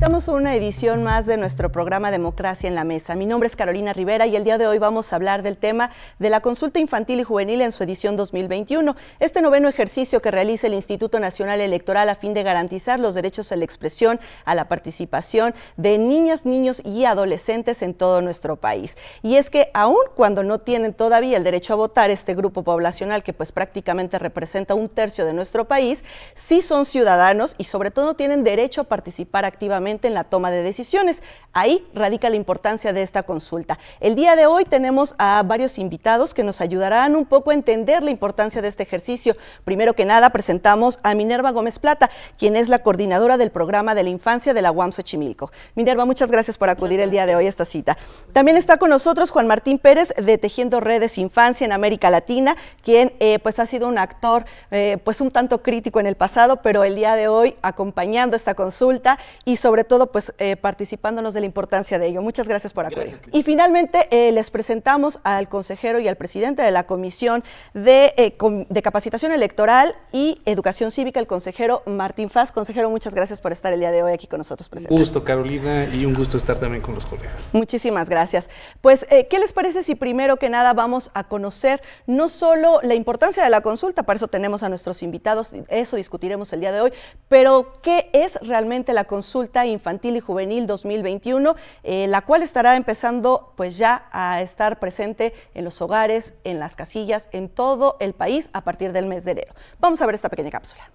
Estamos en una edición más de nuestro programa Democracia en la Mesa. Mi nombre es Carolina Rivera y el día de hoy vamos a hablar del tema de la consulta infantil y juvenil en su edición 2021. Este noveno ejercicio que realiza el Instituto Nacional Electoral a fin de garantizar los derechos a la expresión, a la participación de niñas, niños y adolescentes en todo nuestro país. Y es que aun cuando no tienen todavía el derecho a votar, este grupo poblacional que pues prácticamente representa un tercio de nuestro país, sí son ciudadanos y sobre todo tienen derecho a participar activamente en la toma de decisiones. Ahí radica la importancia de esta consulta. El día de hoy tenemos a varios invitados que nos ayudarán un poco a entender la importancia de este ejercicio. Primero que nada, presentamos a Minerva Gómez Plata, quien es la coordinadora del programa de la infancia de la UAM Xochimilco. Minerva, muchas gracias por acudir el día de hoy a esta cita. También está con nosotros Juan Martín Pérez, de Tejiendo Redes Infancia en América Latina, quien pues ha sido un actor pues un tanto crítico en el pasado, pero el día de hoy acompañando esta consulta y sobre todo pues participándonos de la importancia de ello. Muchas gracias por acudir. Gracias. Y finalmente les presentamos al consejero y al presidente de la Comisión de Capacitación Electoral y Educación Cívica, el consejero Martín Faz. Consejero, muchas gracias por estar el día de hoy aquí con nosotros presentes. Un gusto, Carolina, y un gusto estar también con los colegas. Muchísimas gracias. Pues, ¿qué les parece si primero que nada vamos a conocer no solo la importancia de la consulta, para eso tenemos a nuestros invitados, eso discutiremos el día de hoy, pero qué es realmente la consulta infantil y juvenil 2021, la cual estará empezando pues ya a estar presente en los hogares, en las casillas, en todo el país a partir del mes de enero. Vamos a ver esta pequeña cápsula.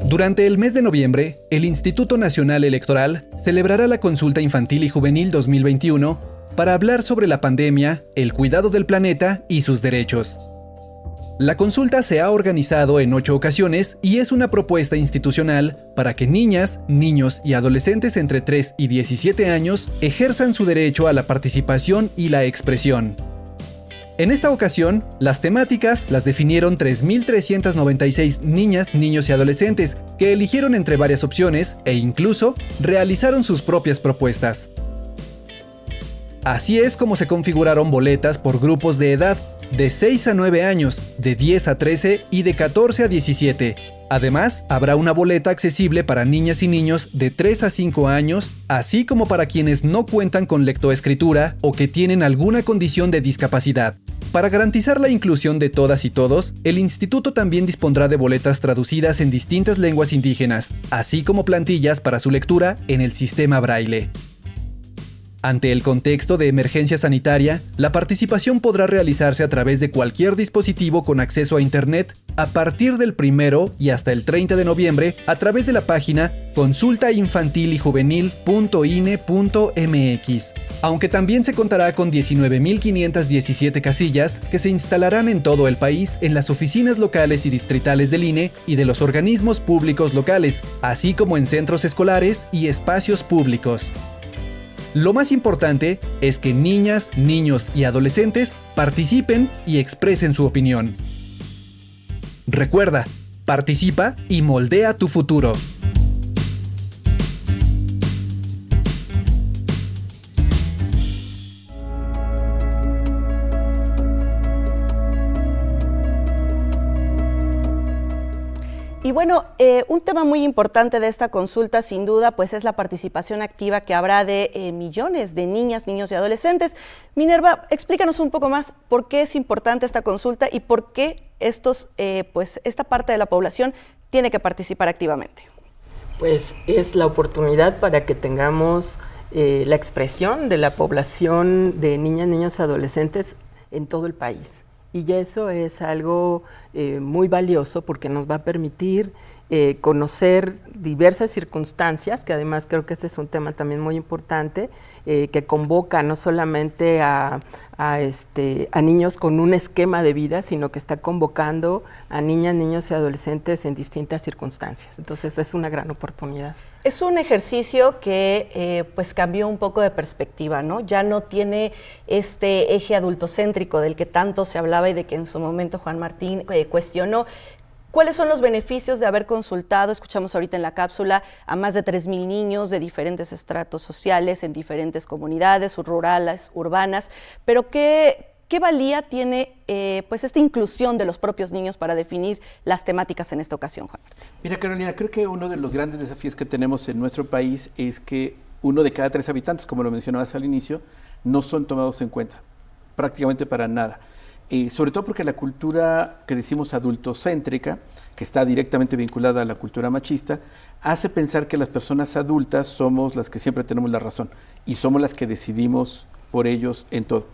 Durante el mes de noviembre, el Instituto Nacional Electoral celebrará la Consulta Infantil y Juvenil 2021 para hablar sobre la pandemia, el cuidado del planeta y sus derechos. La consulta se ha organizado en 8 ocasiones y es una propuesta institucional para que niñas, niños y adolescentes entre 3 y 17 años ejerzan su derecho a la participación y la expresión. En esta ocasión, las temáticas las definieron 3.396 niñas, niños y adolescentes que eligieron entre varias opciones e incluso realizaron sus propias propuestas. Así es como se configuraron boletas por grupos de edad, de 6 a 9 años, de 10 a 13 y de 14 a 17. Además, habrá una boleta accesible para niñas y niños de 3 a 5 años, así como para quienes no cuentan con lectoescritura o que tienen alguna condición de discapacidad. Para garantizar la inclusión de todas y todos, el instituto también dispondrá de boletas traducidas en distintas lenguas indígenas, así como plantillas para su lectura en el sistema Braille. Ante el contexto de emergencia sanitaria, la participación podrá realizarse a través de cualquier dispositivo con acceso a Internet a partir del 1 y hasta el 30 de noviembre a través de la página consultainfantilyjuvenil.ine.mx, aunque también se contará con 19.517 casillas que se instalarán en todo el país en las oficinas locales y distritales del INE y de los organismos públicos locales, así como en centros escolares y espacios públicos. Lo más importante es que niñas, niños y adolescentes participen y expresen su opinión. Recuerda, participa y moldea tu futuro. Y bueno, un tema muy importante de esta consulta, sin duda, pues es la participación activa que habrá de millones de niñas, niños y adolescentes. Minerva, explícanos un poco más por qué es importante esta consulta y por qué esta parte de la población tiene que participar activamente. Pues es la oportunidad para que tengamos la expresión de la población de niñas, niños y adolescentes en todo el país. Y eso es algo muy valioso porque nos va a permitir conocer diversas circunstancias, que además creo que este es un tema también muy importante, que convoca no solamente a niños con un esquema de vida, sino que está convocando a niñas, niños y adolescentes en distintas circunstancias. Entonces es una gran oportunidad. Es un ejercicio que pues cambió un poco de perspectiva, ¿no? Ya no tiene este eje adultocéntrico del que tanto se hablaba y de que en su momento Juan Martín cuestionó. ¿Cuáles son los beneficios de haber consultado? Escuchamos ahorita en la cápsula a más de 3,000 niños de diferentes estratos sociales, en diferentes comunidades, rurales, urbanas, pero ¿qué valía tiene pues esta inclusión de los propios niños para definir las temáticas en esta ocasión, Juan? Mira, Carolina, creo que uno de los grandes desafíos que tenemos en nuestro país es que 1 de cada 3 habitantes, como lo mencionabas al inicio, no son tomados en cuenta, prácticamente para nada. Sobre todo porque la cultura que decimos adultocéntrica, que está directamente vinculada a la cultura machista, hace pensar que las personas adultas somos las que siempre tenemos la razón y somos las que decidimos por ellos en todo.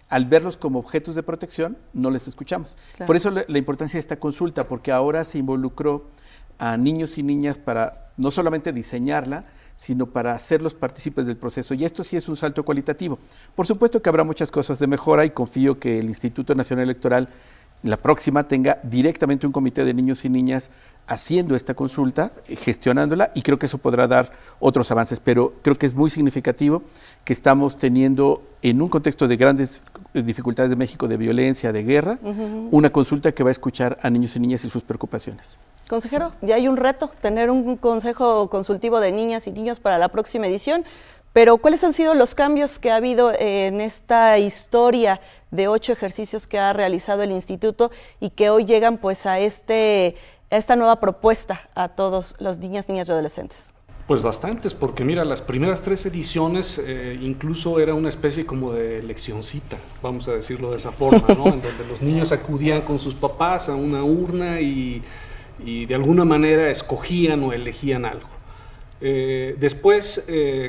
Al verlos como objetos de protección, no les escuchamos. Claro. Por eso la importancia de esta consulta, porque ahora se involucró a niños y niñas para no solamente diseñarla, sino para hacerlos partícipes del proceso. Y esto sí es un salto cualitativo. Por supuesto que habrá muchas cosas de mejora y confío que el Instituto Nacional Electoral, la próxima, tenga directamente un comité de niños y niñas haciendo esta consulta, gestionándola, y creo que eso podrá dar otros avances. Pero creo que es muy significativo que estamos teniendo, en un contexto de grandes dificultades de México, de violencia, de guerra, una consulta que va a escuchar a niños y niñas y sus preocupaciones. Consejero, ya hay un reto, tener un consejo consultivo de niñas y niños para la próxima edición, pero ¿cuáles han sido los cambios que ha habido en esta historia de 8 ejercicios que ha realizado el instituto y que hoy llegan pues a esta nueva propuesta a todos los niñas, niñas y adolescentes? Pues bastantes, porque mira, las primeras 3 ediciones incluso era una especie como de leccioncita, vamos a decirlo de esa forma, ¿no? En donde los niños acudían con sus papás a una urna y de alguna manera escogían o elegían algo. Después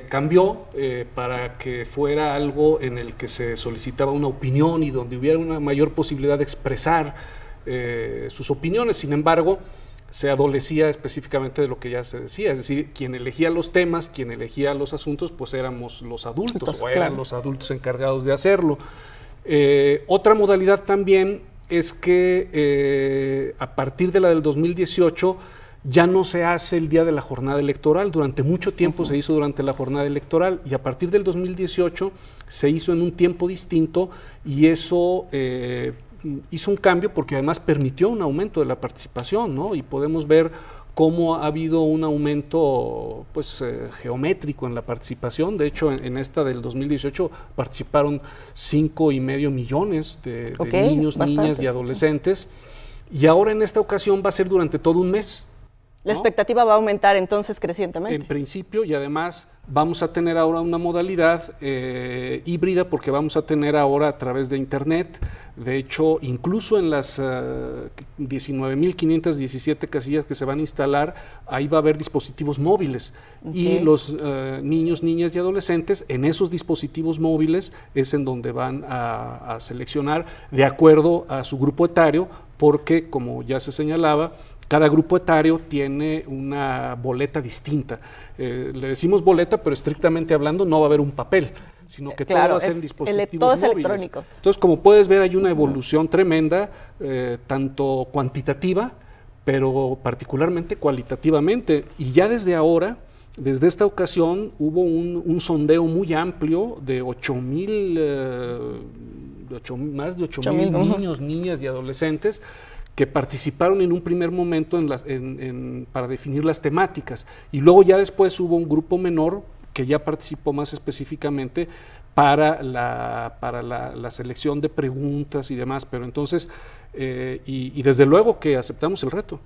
cambió para que fuera algo en el que se solicitaba una opinión y donde hubiera una mayor posibilidad de expresar sus opiniones. Sin embargo, se adolecía específicamente de lo que ya se decía, es decir, quien elegía los temas, quien elegía los asuntos, pues éramos los adultos, o eran los adultos encargados de hacerlo. Otra modalidad también es que a partir de la del 2018 ya no se hace el día de la jornada electoral. Durante mucho tiempo se hizo durante la jornada electoral y a partir del 2018 se hizo en un tiempo distinto y eso hizo un cambio porque además permitió un aumento de la participación, ¿no? Y podemos ver cómo ha habido un aumento pues, geométrico en la participación. De hecho, en esta del 2018 participaron 5,5 millones de niños, niñas y adolescentes. Y ahora en esta ocasión va a ser durante todo un mes. La expectativa va a aumentar entonces crecientemente. En principio, y además vamos a tener ahora una modalidad híbrida porque vamos a tener ahora a través de internet, de hecho incluso en las 19,517 casillas que se van a instalar, ahí va a haber dispositivos móviles y los niños, niñas y adolescentes en esos dispositivos móviles es en donde van a seleccionar de acuerdo a su grupo etario porque como ya se señalaba, cada grupo etario tiene una boleta distinta. Le decimos boleta, pero estrictamente hablando no va a haber un papel, sino que todo va a ser en dispositivos todo es móviles. Electrónico. Entonces, como puedes ver, hay una evolución tremenda, tanto cuantitativa, pero particularmente cualitativamente. Y ya desde ahora, desde esta ocasión, hubo un sondeo muy amplio de más de 8,000 niños, niñas y adolescentes que participaron en un primer momento para definir las temáticas y luego ya después hubo un grupo menor que ya participó más específicamente para la selección de preguntas y demás, pero entonces, y desde luego que aceptamos el reto,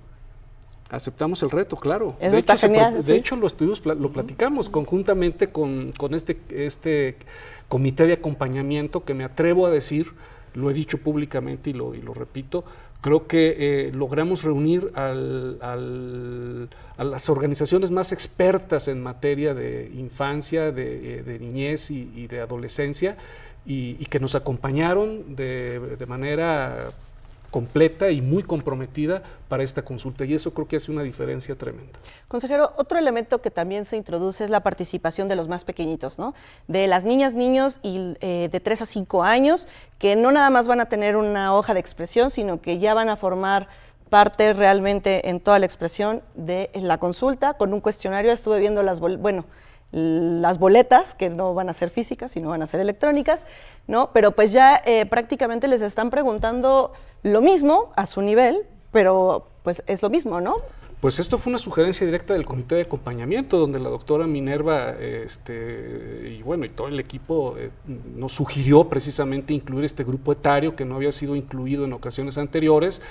claro. Eso está genial, de hecho lo platicamos conjuntamente con este comité de acompañamiento que me atrevo a decir, lo he dicho públicamente y lo repito, creo que logramos reunir a las organizaciones más expertas en materia de infancia, de niñez y de adolescencia y que nos acompañaron de manera completa y muy comprometida para esta consulta y eso creo que hace una diferencia tremenda. Consejero, otro elemento que también se introduce es la participación de los más pequeñitos, ¿no? De las niñas, niños y de 3 a 5 años, que no nada más van a tener una hoja de expresión, sino que ya van a formar parte realmente en toda la expresión de la consulta con un cuestionario. Estuve viendo las boletas, que no van a ser físicas, sino van a ser electrónicas, ¿no? Pero pues ya prácticamente les están preguntando lo mismo a su nivel, pero pues es lo mismo, ¿no? Pues esto fue una sugerencia directa del comité de acompañamiento, donde la doctora Minerva y bueno, y todo el equipo nos sugirió precisamente incluir este grupo etario que no había sido incluido en ocasiones anteriores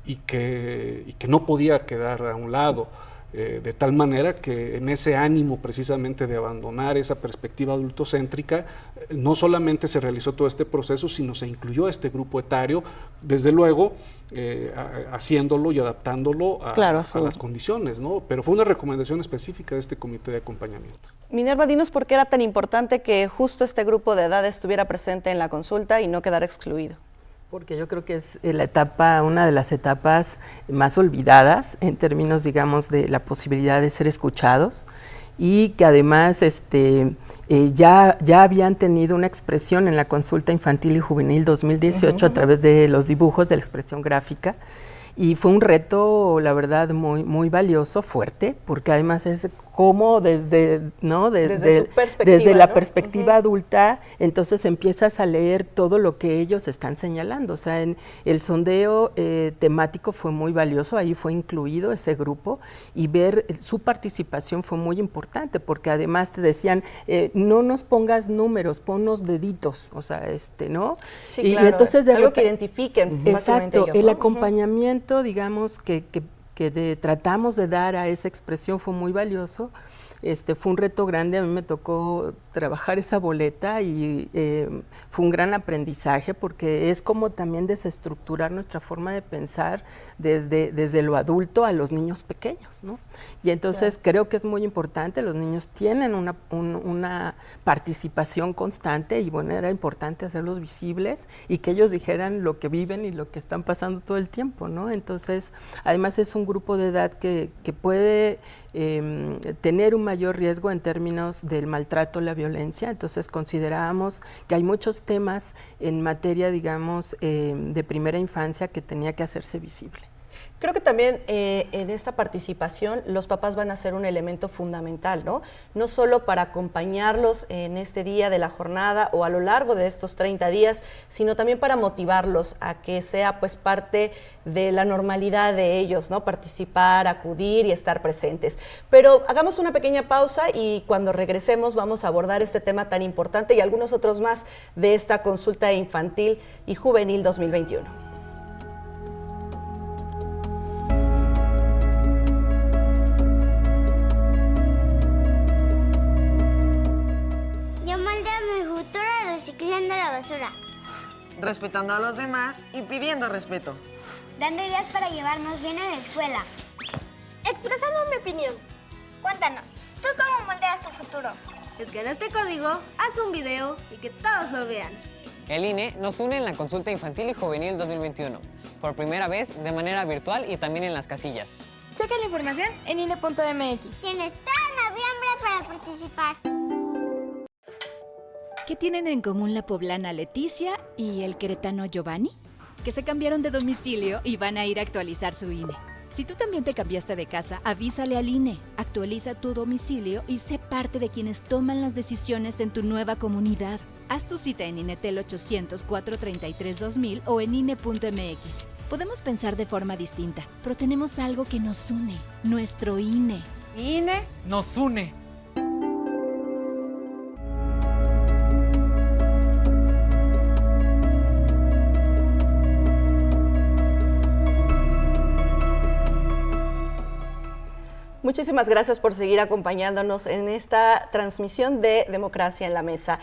y que no podía quedar a un lado. De tal manera que en ese ánimo precisamente de abandonar esa perspectiva adultocéntrica, no solamente se realizó todo este proceso, sino se incluyó a este grupo etario, desde luego haciéndolo y adaptándolo a las condiciones, ¿no? Pero fue una recomendación específica de este comité de acompañamiento. Minerva, dinos por qué era tan importante que justo este grupo de edad estuviera presente en la consulta y no quedara excluido. Porque yo creo que es una de las etapas más olvidadas en términos, digamos, de la posibilidad de ser escuchados, y que además ya habían tenido una expresión en la consulta infantil y juvenil 2018 a través de los dibujos de la expresión gráfica, y fue un reto, la verdad, muy, muy valioso, fuerte, porque además es como desde la perspectiva adulta, entonces empiezas a leer todo lo que ellos están señalando. O sea, en el sondeo temático fue muy valioso, ahí fue incluido ese grupo, y ver su participación fue muy importante, porque además te decían, no nos pongas números, ponnos deditos, o sea, ¿no? Sí, y claro, entonces algo que identifiquen fácilmente ellos, ¿no? El acompañamiento, digamos, que tratamos de dar a esa expresión fue muy valioso. Fue un reto grande, a mí me tocó trabajar esa boleta y fue un gran aprendizaje, porque es como también desestructurar nuestra forma de pensar desde lo adulto a los niños pequeños, ¿no? Y entonces creo que es muy importante, los niños tienen una participación constante, y bueno, era importante hacerlos visibles y que ellos dijeran lo que viven y lo que están pasando todo el tiempo, ¿no? Entonces, además es un grupo de edad que puede tener un mayor riesgo en términos del maltrato, la violencia. Entonces considerábamos que hay muchos temas en materia, digamos, de primera infancia que tenía que hacerse visible. Creo que también en esta participación los papás van a ser un elemento fundamental, ¿no? No solo para acompañarlos en este día de la jornada o a lo largo de estos 30 días, sino también para motivarlos a que sea pues parte de la normalidad de ellos, ¿no? Participar, acudir y estar presentes. Pero hagamos una pequeña pausa y cuando regresemos vamos a abordar este tema tan importante y algunos otros más de esta consulta infantil y juvenil 2021. Reciclando la basura, respetando a los demás y pidiendo respeto, dando ideas para llevarnos bien a la escuela, expresando mi opinión. Cuéntanos, ¿tú cómo moldeas tu futuro? Escanea este código, haz un video y que todos lo vean. El INE nos une en la consulta infantil y juvenil 2021, por primera vez de manera virtual y también en las casillas. Checa la información en INE.mx. Tienes todo noviembre para participar. ¿Qué tienen en común la poblana Leticia y el queretano Giovanni? Que se cambiaron de domicilio y van a ir a actualizar su INE. Si tú también te cambiaste de casa, avísale al INE, actualiza tu domicilio y sé parte de quienes toman las decisiones en tu nueva comunidad. Haz tu cita en INETEL 800-433-2000 o en INE.mx. Podemos pensar de forma distinta, pero tenemos algo que nos une, nuestro INE. INE nos une. Muchísimas gracias por seguir acompañándonos en esta transmisión de Democracia en la Mesa.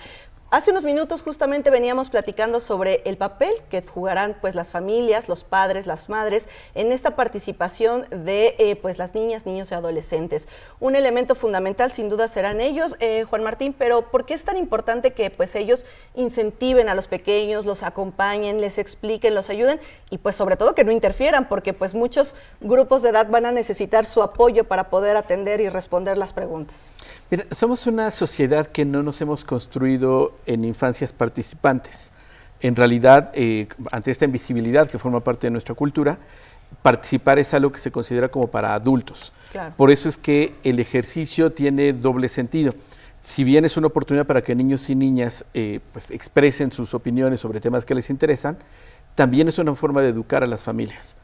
Hace unos minutos justamente veníamos platicando sobre el papel que jugarán pues las familias, los padres, las madres en esta participación de pues las niñas, niños y adolescentes. Un elemento fundamental sin duda serán ellos, Juan Martín, pero ¿por qué es tan importante que pues ellos incentiven a los pequeños, los acompañen, les expliquen, los ayuden y pues sobre todo que no interfieran, porque pues muchos grupos de edad van a necesitar su apoyo para poder atender y responder las preguntas? Mira, somos una sociedad que no nos hemos construido en infancias participantes. En realidad, ante esta invisibilidad que forma parte de nuestra cultura, participar es algo que se considera como para adultos. Claro. Por eso es que el ejercicio tiene doble sentido. Si bien es una oportunidad para que niños y niñas pues expresen sus opiniones sobre temas que les interesan, también es una forma de educar a las familias.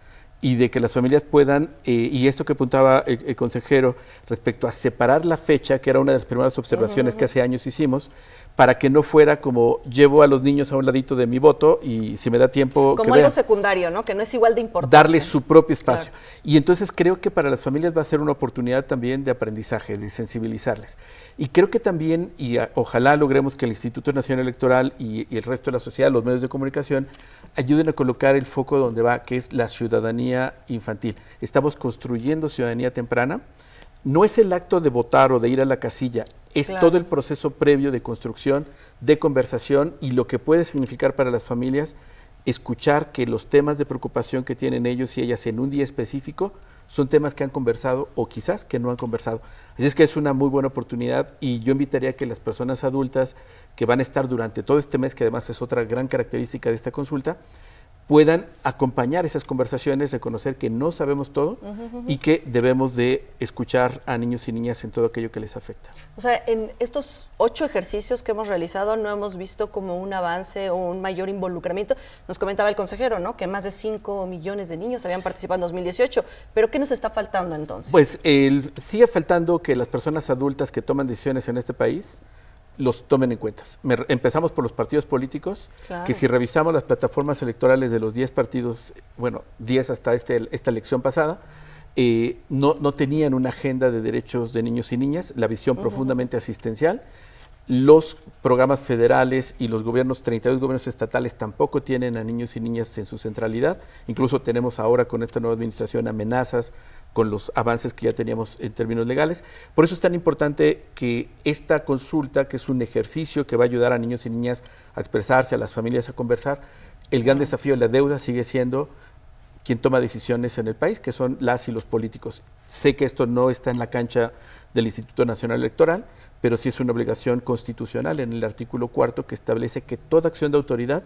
y de que las familias puedan, y esto que apuntaba el consejero respecto a separar la fecha, que era una de las primeras observaciones que hace años hicimos, para que no fuera como llevo a los niños a un ladito de mi voto y si me da tiempo como que algo vean, secundario, ¿no? Que no es igual de importante. darles su propio espacio. Claro. Y entonces creo que para las familias va a ser una oportunidad también de aprendizaje, de sensibilizarles. Y creo que también, ojalá logremos que el Instituto Nacional Electoral y el resto de la sociedad, los medios de comunicación, ayuden a colocar el foco donde va, que es la ciudadanía infantil. Estamos construyendo ciudadanía temprana. No es el acto de votar o de ir a la casilla, es todo el proceso previo de construcción, de conversación y lo que puede significar para las familias escuchar que los temas de preocupación que tienen ellos y ellas en un día específico son temas que han conversado o quizás que no han conversado. Así es que es una muy buena oportunidad y yo invitaría a que las personas adultas que van a estar durante todo este mes, que además es otra gran característica de esta consulta, puedan acompañar esas conversaciones, reconocer que no sabemos todo y que debemos de escuchar a niños y niñas en todo aquello que les afecta. O sea, en estos 8 ejercicios que hemos realizado no hemos visto como un avance o un mayor involucramiento. Nos comentaba el consejero, ¿no?, que más de 5 millones de niños habían participado en 2018, pero ¿qué nos está faltando entonces? Pues sigue faltando que las personas adultas que toman decisiones en este país los tomen en cuenta. Empezamos por los partidos políticos, que si revisamos las plataformas electorales de los 10 partidos, 10 hasta esta elección pasada, no tenían una agenda de derechos de niños y niñas, la visión profundamente asistencial. Los programas federales y los 32 gobiernos estatales tampoco tienen a niños y niñas en su centralidad. Incluso tenemos ahora con esta nueva administración amenazas con los avances que ya teníamos en términos legales. Por eso es tan importante que esta consulta, que es un ejercicio que va a ayudar a niños y niñas a expresarse, a las familias a conversar, el gran desafío de la deuda sigue siendo quien toma decisiones en el país, que son las y los políticos. Sé que esto no está en la cancha del Instituto Nacional Electoral, pero sí es una obligación constitucional en el artículo 4 que establece que toda acción de autoridad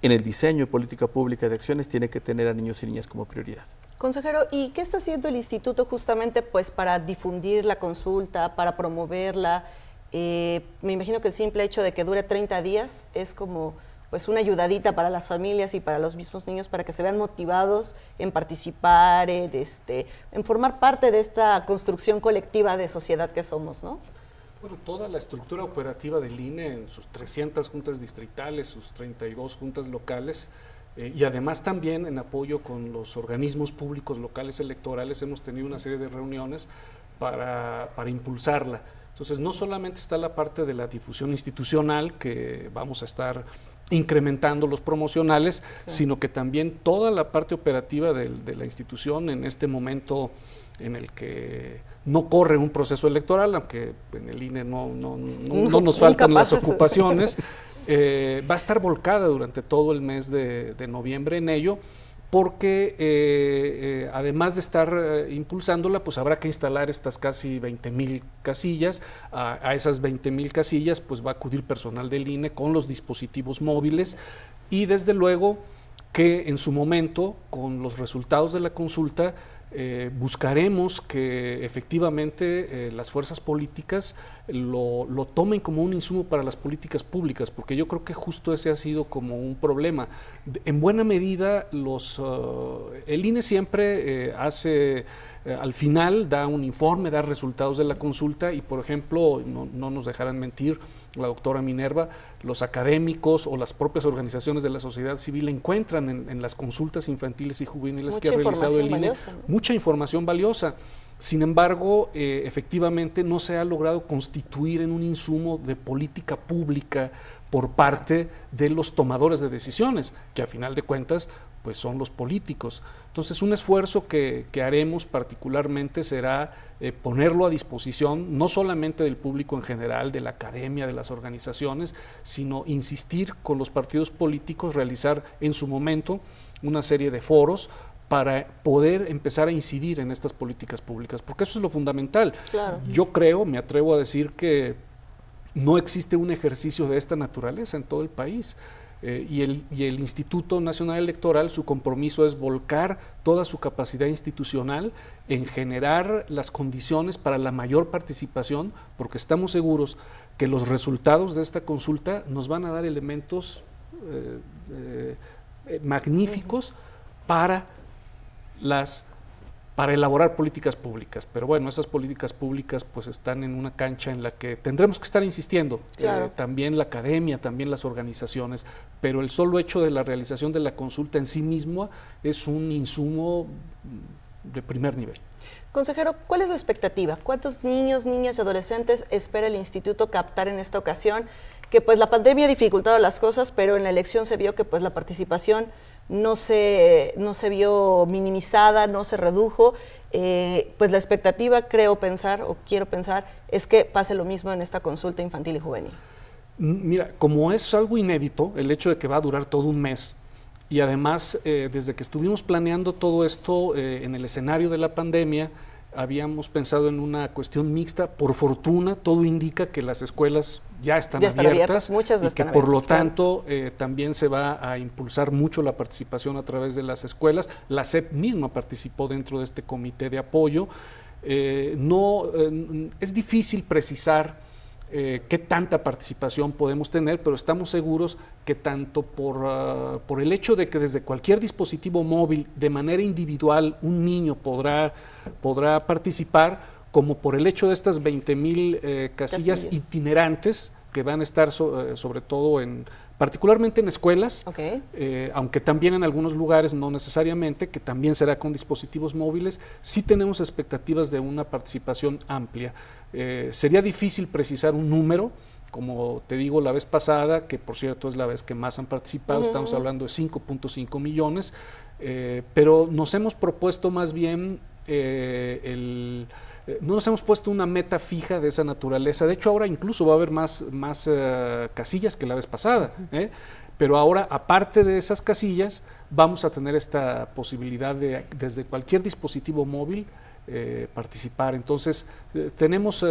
en el diseño de política pública de acciones tiene que tener a niños y niñas como prioridad. Consejero, ¿y qué está haciendo el instituto justamente pues para difundir la consulta, para promoverla? Me imagino que el simple hecho de que dure 30 días es como pues una ayudadita para las familias y para los mismos niños para que se vean motivados en participar, en formar parte de esta construcción colectiva de sociedad que somos, ¿no? Bueno, toda la estructura operativa del INE en sus 300 juntas distritales, sus 32 juntas locales, y además también en apoyo con los organismos públicos locales electorales hemos tenido una serie de reuniones para impulsarla. Entonces no solamente está la parte de la difusión institucional, que vamos a estar incrementando los promocionales, sino que también toda la parte operativa de la institución en este momento en el que no corre un proceso electoral, aunque en el INE no nos faltan las ocupaciones, va a estar volcada durante todo el mes de noviembre en ello, porque además de estar impulsándola, pues habrá que instalar estas casi 20,000 casillas. A esas 20,000 casillas pues va a acudir personal del INE con los dispositivos móviles y desde luego que en su momento, con los resultados de la consulta, buscaremos que efectivamente las fuerzas políticas lo tomen como un insumo para las políticas públicas, porque yo creo que justo ese ha sido como un problema. En buena medida, el INE siempre hace, al final da un informe, da resultados de la consulta y, por ejemplo, no nos dejarán mentir la doctora Minerva, los académicos o las propias organizaciones de la sociedad civil encuentran en las consultas infantiles y juveniles que ha realizado el INE mucha información valiosa. Sin embargo, efectivamente no se ha logrado constituir en un insumo de política pública por parte de los tomadores de decisiones, que a final de cuentas pues son los políticos. Entonces un esfuerzo que haremos particularmente será ponerlo a disposición no solamente del público en general, de la academia, de las organizaciones, sino insistir con los partidos políticos, realizar en su momento una serie de foros para poder empezar a incidir en estas políticas públicas, porque eso es lo fundamental. Claro. Yo creo, me atrevo a decir que no existe un ejercicio de esta naturaleza en todo el país. Y el Instituto Nacional Electoral, su compromiso es volcar toda su capacidad institucional en generar las condiciones para la mayor participación, porque estamos seguros que los resultados de esta consulta nos van a dar elementos magníficos para para elaborar políticas públicas. Pero bueno, esas políticas públicas pues están en una cancha en la que tendremos que estar insistiendo, claro. También la academia, también las organizaciones, pero el solo hecho de la realización de la consulta en sí mismo es un insumo de primer nivel. Consejero, ¿cuál es la expectativa? ¿Cuántos niños, niñas y adolescentes espera el instituto captar en esta ocasión? Que pues la pandemia ha dificultado las cosas, pero en la elección se vio que pues la participación no se vio minimizada, no se redujo. Pues la expectativa, quiero pensar, es que pase lo mismo en esta consulta infantil y juvenil. Mira, como es algo inédito, el hecho de que va a durar todo un mes, y además, desde que estuvimos planeando todo esto en el escenario de la pandemia, habíamos pensado en una cuestión mixta. Por fortuna, todo indica que las escuelas ya están abiertas, muchas y están que por lo abiertas, tanto también se va a impulsar mucho la participación a través de las escuelas. La SEP misma participó dentro de este comité de apoyo. Es difícil precisar qué tanta participación podemos tener, pero estamos seguros que tanto por el hecho de que desde cualquier dispositivo móvil, de manera individual, un niño podrá participar, como por el hecho de estas 20,000 casillas itinerantes que van a estar sobre todo particularmente en escuelas, okay. Aunque también en algunos lugares, no necesariamente, que también será con dispositivos móviles. Sí tenemos expectativas de una participación amplia. Sería difícil precisar un número, como te digo la vez pasada, que por cierto es la vez que más han participado, estamos hablando de 5.5 millones, pero nos hemos propuesto más bien no nos hemos puesto una meta fija de esa naturaleza. De hecho, ahora incluso va a haber más casillas que la vez pasada, pero ahora, aparte de esas casillas, vamos a tener esta posibilidad de, desde cualquier dispositivo móvil, participar. Entonces, tenemos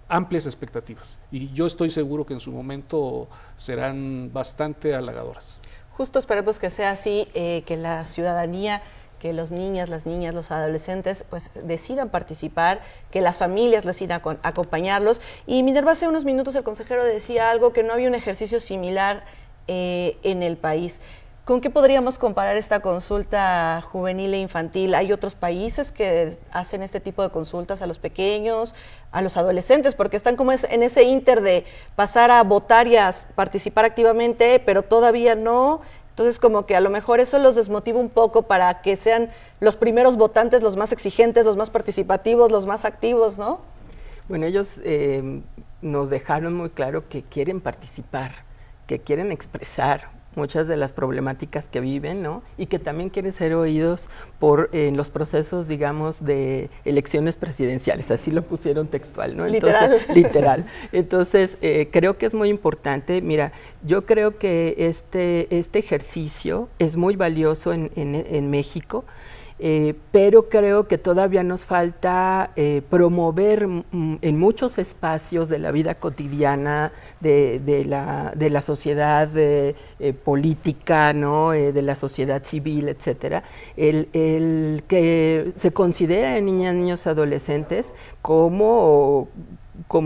amplias expectativas y yo estoy seguro que en su momento serán bastante halagadoras. Justo esperemos que sea así, que la ciudadanía, que las niñas, los adolescentes pues decidan participar, que las familias decidan acompañarlos. Y Minerva, hace unos minutos el consejero decía algo, que no había un ejercicio similar en el país. ¿Con qué podríamos comparar esta consulta juvenil e infantil? ¿Hay otros países que hacen este tipo de consultas a los pequeños, a los adolescentes? Porque están como en ese ínter de pasar a votar y a participar activamente, pero todavía no. Entonces, como que a lo mejor eso los desmotiva un poco para que sean los primeros votantes, los más exigentes, los más participativos, los más activos, ¿no? Bueno, ellos nos dejaron muy claro que quieren participar, que quieren expresar muchas de las problemáticas que viven, ¿no? Y que también quieren ser oídos en los procesos, digamos, de elecciones presidenciales, así lo pusieron textual, ¿no? Entonces, literal. Entonces, creo que es muy importante. Mira, yo creo que este ejercicio es muy valioso en México, pero creo que todavía nos falta promover en muchos espacios de la vida cotidiana de la sociedad política, ¿no? De la sociedad civil, etcétera, el que se considera en niñas, niños, adolescentes como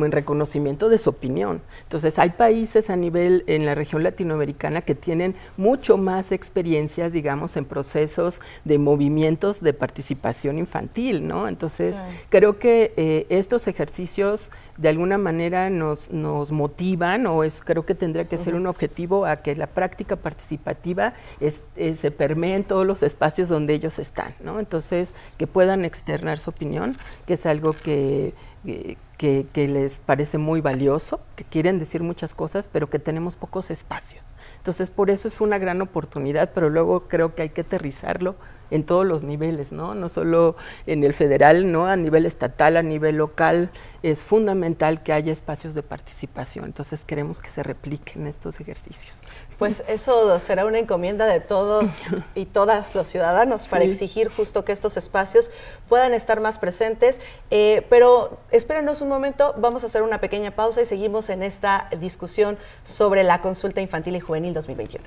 en reconocimiento de su opinión. Entonces, hay países en la región latinoamericana que tienen mucho más experiencias, digamos, en procesos de movimientos de participación infantil, ¿no? Entonces, creo que estos ejercicios de alguna manera nos motivan, creo que tendría que ser un objetivo a que la práctica participativa se permee en todos los espacios donde ellos están, ¿no? Entonces, que puedan externar su opinión, que es algo que les parece muy valioso, que quieren decir muchas cosas, pero que tenemos pocos espacios. Entonces, por eso es una gran oportunidad, pero luego creo que hay que aterrizarlo en todos los niveles, ¿no? No solo en el federal, ¿no? A nivel estatal, a nivel local, es fundamental que haya espacios de participación. Entonces, queremos que se repliquen estos ejercicios. Pues eso será una encomienda de todos y todas los ciudadanos para exigir justo que estos espacios puedan estar más presentes. Pero espérenos un momento, vamos a hacer una pequeña pausa y seguimos en esta discusión sobre la consulta infantil y juvenil 2021.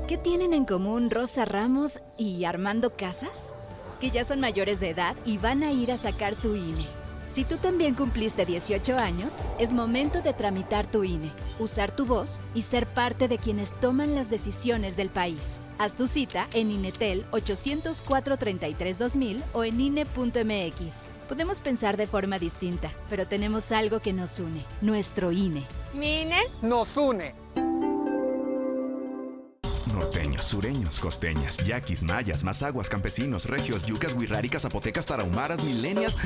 ¿Qué tienen en común Rosa Ramos y Armando Casas? Que ya son mayores de edad y van a ir a sacar su INE. Si tú también cumpliste 18 años, es momento de tramitar tu INE, usar tu voz y ser parte de quienes toman las decisiones del país. Haz tu cita en INETEL 800-433-2000 o en INE.mx. Podemos pensar de forma distinta, pero tenemos algo que nos une, nuestro INE. ¿Mi INE? Nos une. Norteños, sureños, costeñas, yaquis, mayas, mazaguas, campesinos, regios, yucas, huirráricas, zapotecas, tarahumaras, milenias.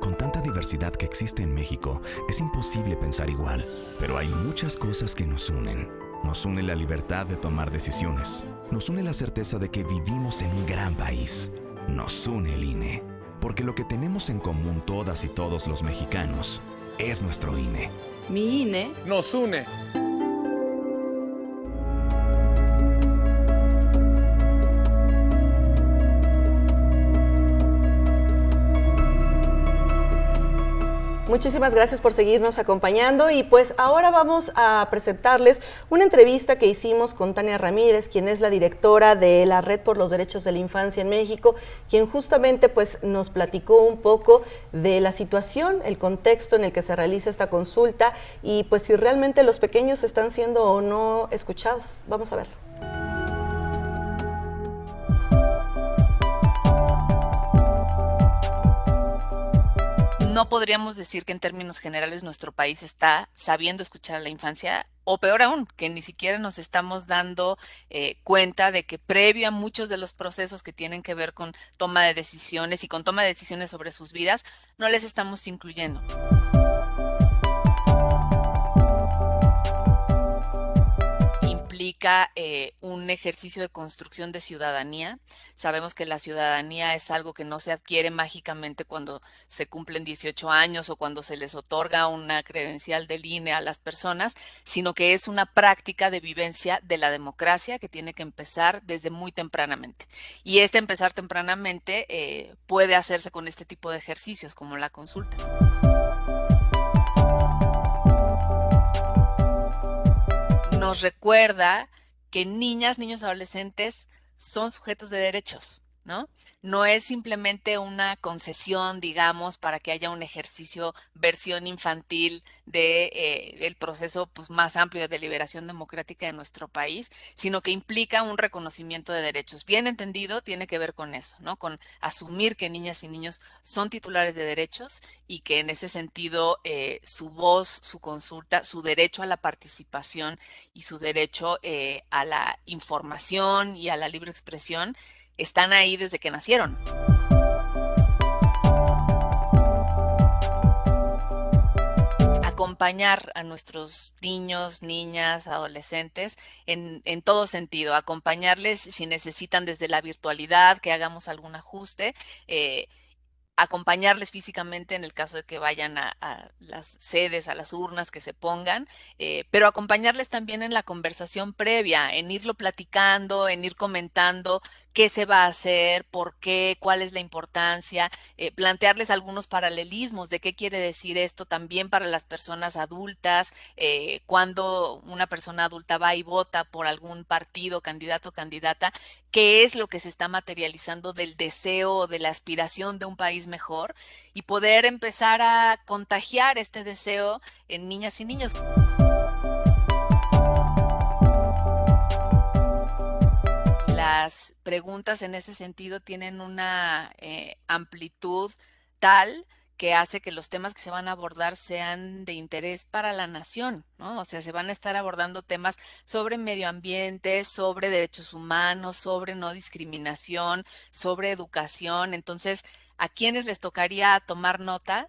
Con tanta diversidad que existe en México, es imposible pensar igual. Pero hay muchas cosas que nos unen. Nos une la libertad de tomar decisiones. Nos une la certeza de que vivimos en un gran país. Nos une el INE. Porque lo que tenemos en común todas y todos los mexicanos es nuestro INE. Mi INE nos une. Muchísimas gracias por seguirnos acompañando y pues ahora vamos a presentarles una entrevista que hicimos con Tania Ramírez, quien es la directora de la Red por los Derechos de la Infancia en México, quien justamente pues nos platicó un poco de la situación, el contexto en el que se realiza esta consulta y pues si realmente los pequeños están siendo o no escuchados. Vamos a ver. No podríamos decir que en términos generales nuestro país está sabiendo escuchar a la infancia, o peor aún, que ni siquiera nos estamos dando cuenta de que previo a muchos de los procesos que tienen que ver con toma de decisiones y con toma de decisiones sobre sus vidas, no les estamos incluyendo. Implica un ejercicio de construcción de ciudadanía. Sabemos que la ciudadanía es algo que no se adquiere mágicamente cuando se cumplen 18 años o cuando se les otorga una credencial del INE a las personas, sino que es una práctica de vivencia de la democracia que tiene que empezar desde muy tempranamente. Y empezar tempranamente puede hacerse con este tipo de ejercicios como la consulta. Nos recuerda que niñas, niños, adolescentes son sujetos de derechos, ¿no? No es simplemente una concesión, digamos, para que haya un ejercicio versión infantil de el proceso pues, más amplio de liberación democrática de nuestro país, sino que implica un reconocimiento de derechos. Bien entendido, tiene que ver con eso, ¿no? Con asumir que niñas y niños son titulares de derechos y que en ese sentido su voz, su consulta, su derecho a la participación y su derecho a la información y a la libre expresión están ahí desde que nacieron. Acompañar a nuestros niños, niñas, adolescentes en todo sentido, acompañarles si necesitan desde la virtualidad, que hagamos algún ajuste, acompañarles físicamente en el caso de que vayan a las sedes, a las urnas que se pongan, pero acompañarles también en la conversación previa, en irlo platicando, en ir comentando qué se va a hacer, por qué, cuál es la importancia, plantearles algunos paralelismos de qué quiere decir esto también para las personas adultas, cuando una persona adulta va y vota por algún partido, candidato o candidata, qué es lo que se está materializando del deseo o de la aspiración de un país mejor y poder empezar a contagiar este deseo en niñas y niños. Las preguntas en ese sentido tienen una amplitud tal que hace que los temas que se van a abordar sean de interés para la nación, ¿no? O sea, se van a estar abordando temas sobre medio ambiente, sobre derechos humanos, sobre no discriminación, sobre educación. Entonces, ¿a quiénes les tocaría tomar nota?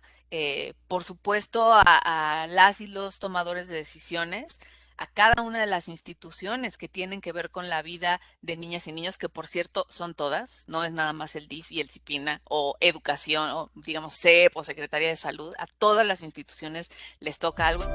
Por supuesto, a las y los tomadores de decisiones, a cada una de las instituciones que tienen que ver con la vida de niñas y niños, que por cierto son todas, no es nada más el DIF y el CIPINA o Educación o digamos CEP o Secretaría de Salud, a todas las instituciones les toca algo.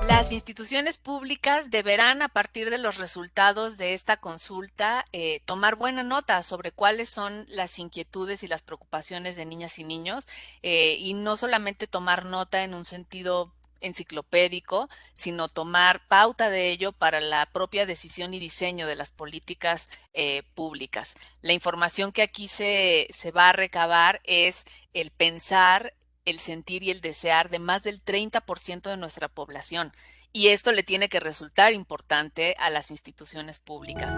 Las instituciones públicas deberán, a partir de los resultados de esta consulta, tomar buena nota sobre cuáles son las inquietudes y las preocupaciones de niñas y niños, y no solamente tomar nota en un sentido enciclopédico, sino tomar pauta de ello para la propia decisión y diseño de las políticas públicas. La información que aquí se va a recabar es el pensar, el sentir y el desear de más del 30% de nuestra población. Y esto le tiene que resultar importante a las instituciones públicas.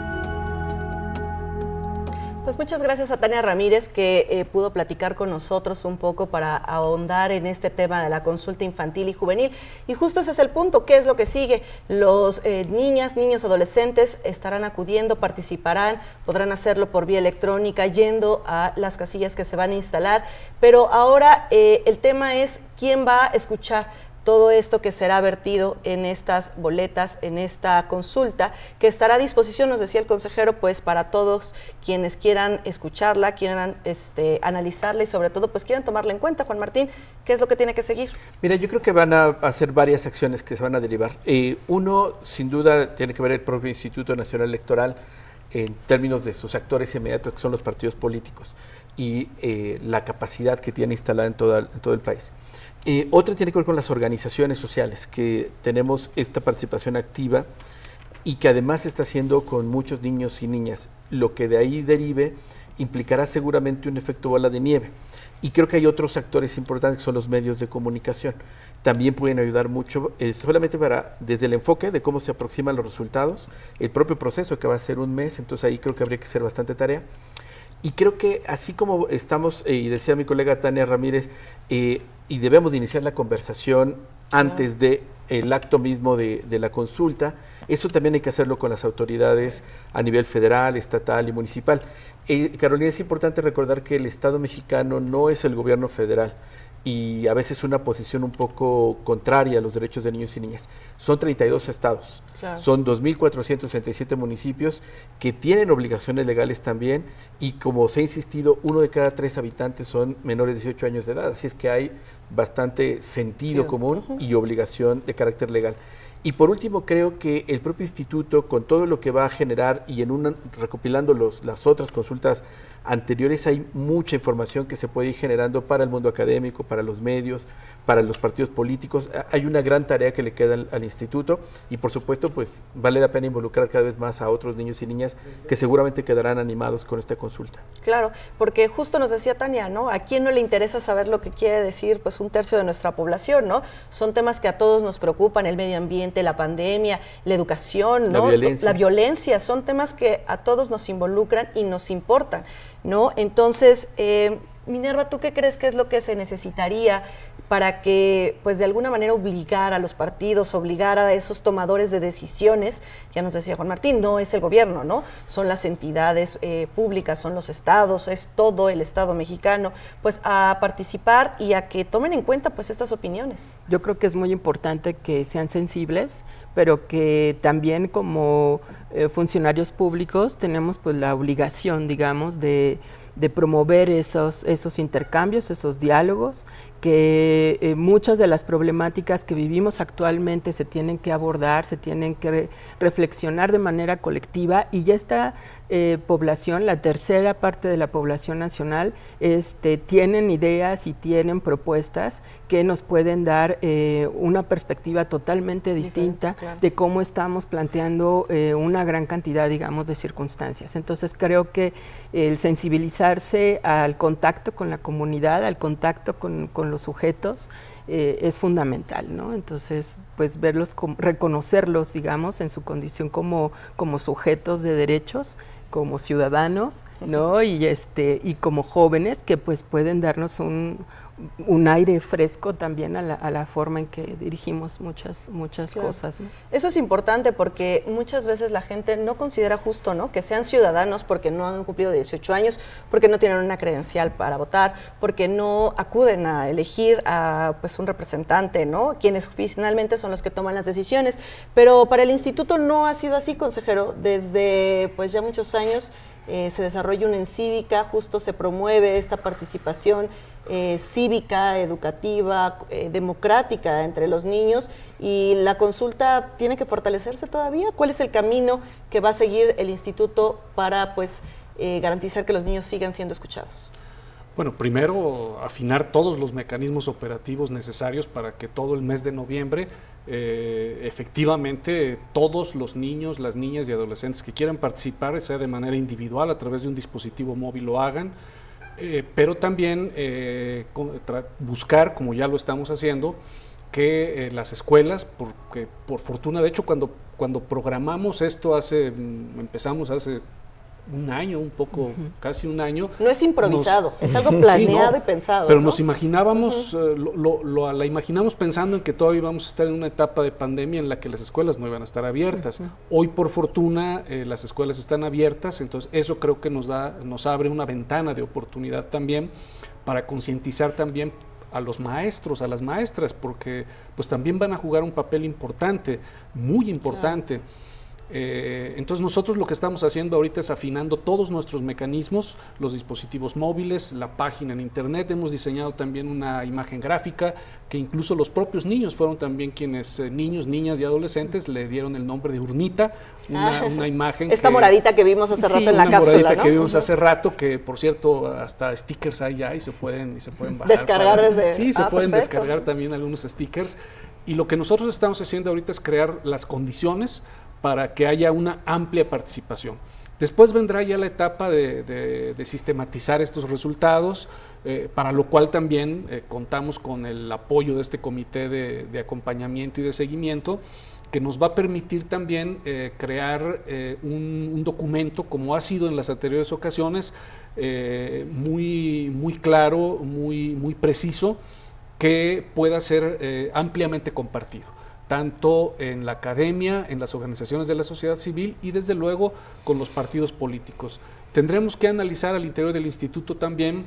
Pues muchas gracias a Tania Ramírez, que pudo platicar con nosotros un poco para ahondar en este tema de la consulta infantil y juvenil. Y justo ese es el punto, ¿qué es lo que sigue? Los niños, adolescentes estarán acudiendo, participarán, podrán hacerlo por vía electrónica, yendo a las casillas que se van a instalar, pero ahora el tema es quién va a escuchar todo esto que será vertido en estas boletas, en esta consulta, que estará a disposición, nos decía el consejero, pues para todos quienes quieran escucharla, quieran analizarla y sobre todo pues quieran tomarla en cuenta. Juan Martín, ¿qué es lo que tiene que seguir? Mira, yo creo que van a hacer varias acciones que se van a derivar. Uno, sin duda, tiene que ver el propio Instituto Nacional Electoral en términos de sus actores inmediatos, que son los partidos políticos, y la capacidad que tiene instalada en todo el país. Otra tiene que ver con las organizaciones sociales, que tenemos esta participación activa y que además se está haciendo con muchos niños y niñas. Lo que de ahí derive implicará seguramente un efecto bola de nieve. Y creo que hay otros actores importantes que son los medios de comunicación. También pueden ayudar mucho, solamente desde el enfoque de cómo se aproximan los resultados, el propio proceso que va a ser un mes, entonces ahí creo que habría que hacer bastante tarea. Y creo que así como estamos, y decía mi colega Tania Ramírez, y debemos de iniciar la conversación antes del acto mismo de la consulta, eso también hay que hacerlo con las autoridades a nivel federal, estatal y municipal. Carolina, es importante recordar que el Estado mexicano no es el gobierno federal, y a veces una posición un poco contraria a los derechos de niños y niñas. Son 32 estados, claro. Son 2.467 municipios que tienen obligaciones legales también, y como se ha insistido, 1 de cada 3 habitantes son menores de 18 años de edad, así es que hay bastante sentido común y obligación de carácter legal. Y por último, creo que el propio instituto, con todo lo que va a generar y recopilando las otras consultas anteriores, hay mucha información que se puede ir generando para el mundo académico, para los medios, para los partidos políticos. Hay una gran tarea que le queda al instituto, y por supuesto pues vale la pena involucrar cada vez más a otros niños y niñas que seguramente quedarán animados con esta consulta. Claro, porque justo nos decía Tania, ¿no? ¿A quién no le interesa saber lo que quiere decir pues un tercio de nuestra población, ¿no? Son temas que a todos nos preocupan: el medio ambiente, la pandemia, la educación, ¿no? La violencia, son temas que a todos nos involucran y nos importan, ¿no? Entonces, Minerva, ¿tú qué crees que es lo que se necesitaría para que, pues de alguna manera, obligar a los partidos, obligar a esos tomadores de decisiones? Ya nos decía Juan Martín, no es el gobierno, ¿no? Son las entidades públicas, son los estados, es todo el Estado mexicano, pues a participar y a que tomen en cuenta pues estas opiniones. Yo creo que es muy importante que sean sensibles, pero que también como funcionarios públicos tenemos pues la obligación, digamos, de promover esos intercambios, esos diálogos, que muchas de las problemáticas que vivimos actualmente se tienen que abordar, se tienen que reflexionar de manera colectiva, y ya esta población, la tercera parte de la población nacional, tienen ideas y tienen propuestas que nos pueden dar una perspectiva totalmente distinta de cómo estamos planteando una gran cantidad, digamos, de circunstancias. Entonces creo que el sensibilizarse al contacto con la comunidad, al contacto con los sujetos, es fundamental, ¿no? Entonces, pues verlos, reconocerlos, digamos, en su condición como sujetos de derechos, como ciudadanos, ¿no? Y como jóvenes que pues pueden darnos un aire fresco también a la forma en que dirigimos muchas cosas, ¿no? Eso es importante porque muchas veces la gente no considera justo, ¿no?, que sean ciudadanos porque no han cumplido 18 años, porque no tienen una credencial para votar, porque no acuden a elegir a pues un representante, ¿no?, quienes finalmente son los que toman las decisiones. Pero para el instituto no ha sido así, consejero. Desde pues ya muchos años se desarrolla una encívica, justo se promueve esta participación cívica, educativa, democrática entre los niños, y la consulta tiene que fortalecerse todavía. ¿Cuál es el camino que va a seguir el instituto para pues garantizar que los niños sigan siendo escuchados? Bueno, primero afinar todos los mecanismos operativos necesarios para que todo el mes de noviembre efectivamente todos los niños, las niñas y adolescentes que quieran participar, sea de manera individual a través de un dispositivo móvil, lo hagan, pero también buscar, como ya lo estamos haciendo, que las escuelas, porque por fortuna, de hecho cuando programamos esto empezamos hace un año, casi un año. No es improvisado, es algo planeado y pensado. Pero ¿no? nos imaginábamos, la imaginamos pensando en que todavía íbamos a estar en una etapa de pandemia en la que las escuelas no iban a estar abiertas. Hoy, por fortuna, las escuelas están abiertas, entonces eso creo que nos abre una ventana de oportunidad también para concientizar también a los maestros, a las maestras, porque pues también van a jugar un papel importante, muy importante. Claro. Entonces nosotros lo que estamos haciendo ahorita es afinando todos nuestros mecanismos, los dispositivos móviles, la página en internet. Hemos diseñado también una imagen gráfica que incluso los propios niños fueron también quienes, niños, niñas y adolescentes, le dieron el nombre de Urnita, una imagen. Esta moradita que vimos hace rato en la cápsula, moradita, ¿no? que vimos hace rato, que por cierto hasta stickers hay ya y se pueden bajar. Descargar desde... Sí, se pueden descargar también algunos stickers. Y lo que nosotros estamos haciendo ahorita es crear las condiciones para que haya una amplia participación. Después vendrá ya la etapa de sistematizar estos resultados, para lo cual también contamos con el apoyo de este comité de acompañamiento y de seguimiento, que nos va a permitir también crear un documento, como ha sido en las anteriores ocasiones, muy claro, muy preciso, que pueda ser ampliamente compartido, tanto en la academia, en las organizaciones de la sociedad civil y desde luego con los partidos políticos. Tendremos que analizar al interior del instituto también